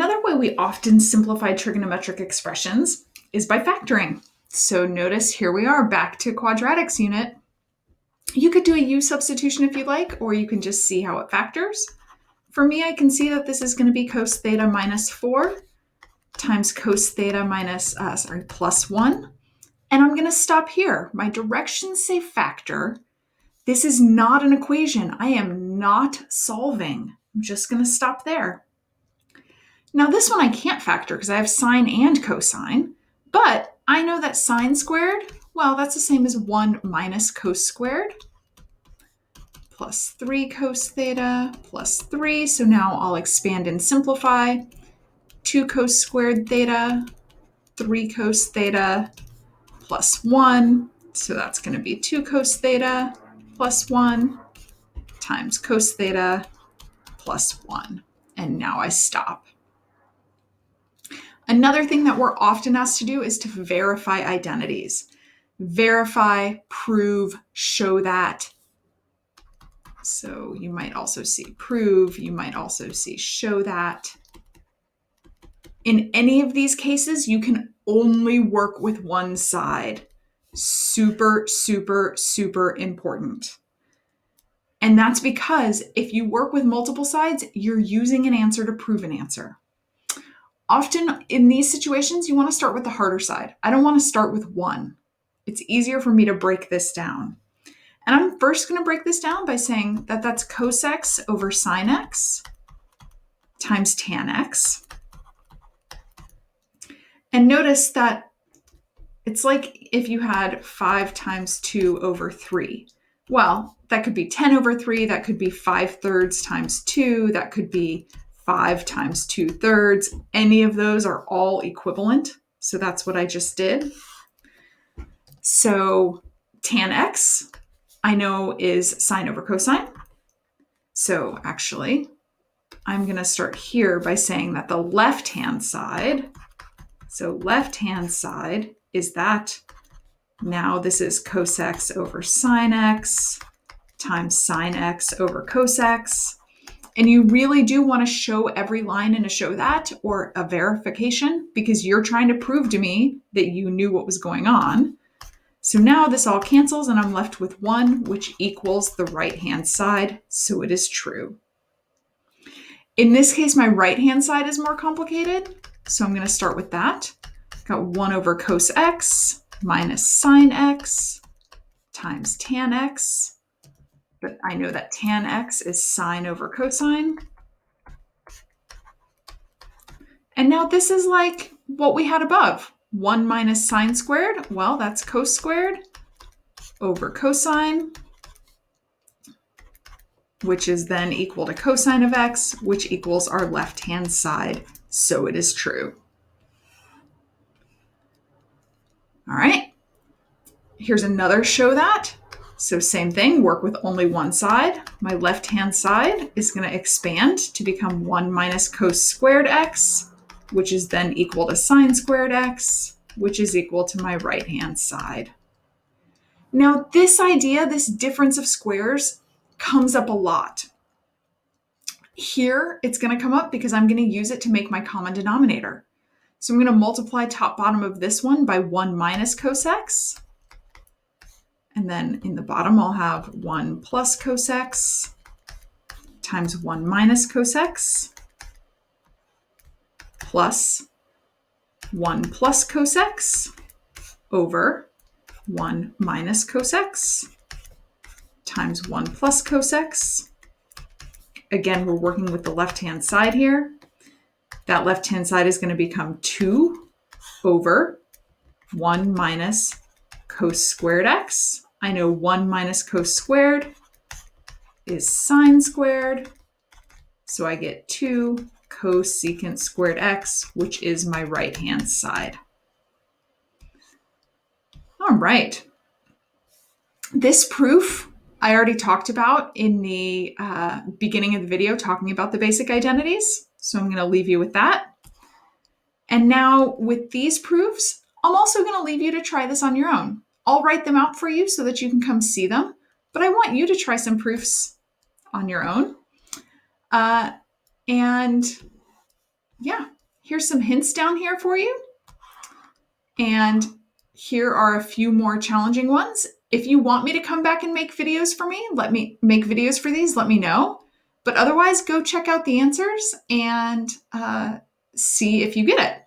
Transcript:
Another way we often simplify trigonometric expressions is by factoring. So notice here we are back to quadratics unit. You could do a u substitution if you like, or you can just see how it factors. For me, I can see that this is going to be cos theta minus 4 times cos theta plus 1. And I'm going to stop here. My directions say factor. This is not an equation. I am not solving. I'm just going to stop there. Now this one I can't factor because I have sine and cosine, but I know that sine squared, well, that's the same as 1 minus cos squared plus 3 cos theta plus 3. So now I'll expand and simplify. 2 cos squared theta, 3 cos theta plus 1. So that's going to be 2 cos theta plus 1 times cos theta plus 1. And now I stop. Another thing that we're often asked to do is to verify identities. Verify, prove, show that. So you might also see prove, you might also see show that. In any of these cases, you can only work with one side. Super, super, super important. And that's because if you work with multiple sides, you're using an answer to prove an answer. Often in these situations, you want to start with the harder side. I don't want to start with one. It's easier for me to break this down. And I'm first going to break this down by saying that that's cos x over sine x times tan x. And notice that it's like if you had 5 times 2 over 3. Well, that could be 10 over 3. That could be 5/3 times 2. That could be 5 times 2/3. Any of those are all equivalent. So that's what I just did. So tan x, I know is sine over cosine. So actually, I'm going to start here by saying that the left-hand side, so left-hand side is that. Now this is cos x over sine x times sine x over cos x. And you really do want to show every line in a show that or a verification because you're trying to prove to me that you knew what was going on. So now this all cancels and I'm left with 1, which equals the right-hand side. So it is true. In this case, my right-hand side is more complicated. So I'm going to start with that. Got 1 over cos x minus sine x times tan x. But I know that tan x is sine over cosine. And now this is like what we had above. 1 minus sine squared, well, that's cos squared over cosine, which is then equal to cosine of x, which equals our left-hand side. So it is true. All right, here's another show that. So same thing, work with only one side. My left-hand side is going to expand to become 1 minus cos squared x, which is then equal to sine squared x, which is equal to my right-hand side. Now this idea, this difference of squares, comes up a lot. Here it's going to come up because I'm going to use it to make my common denominator. So I'm going to multiply top bottom of this one by 1 minus cos x. And then in the bottom, I'll have 1 plus cos x times 1 minus cos x plus 1 plus cos x over 1 minus cos x times 1 plus cos x. Again, we're working with the left-hand side here. That left-hand side is going to become 2 over 1 minus cos squared x. I know 1 minus cos squared is sine squared. So I get 2 cosecant squared x, which is my right-hand side. All right. This proof I already talked about in the beginning of the video, talking about the basic identities. So I'm going to leave you with that. And now with these proofs, I'm also going to leave you to try this on your own. I'll write them out for you so that you can come see them, but I want you to try some proofs on your own. And yeah, Here's some hints down here for you. And here are a few more challenging ones. If you want me to come back and make videos for me, let me make videos for these, let me know. But otherwise, go check out the answers and see if you get it.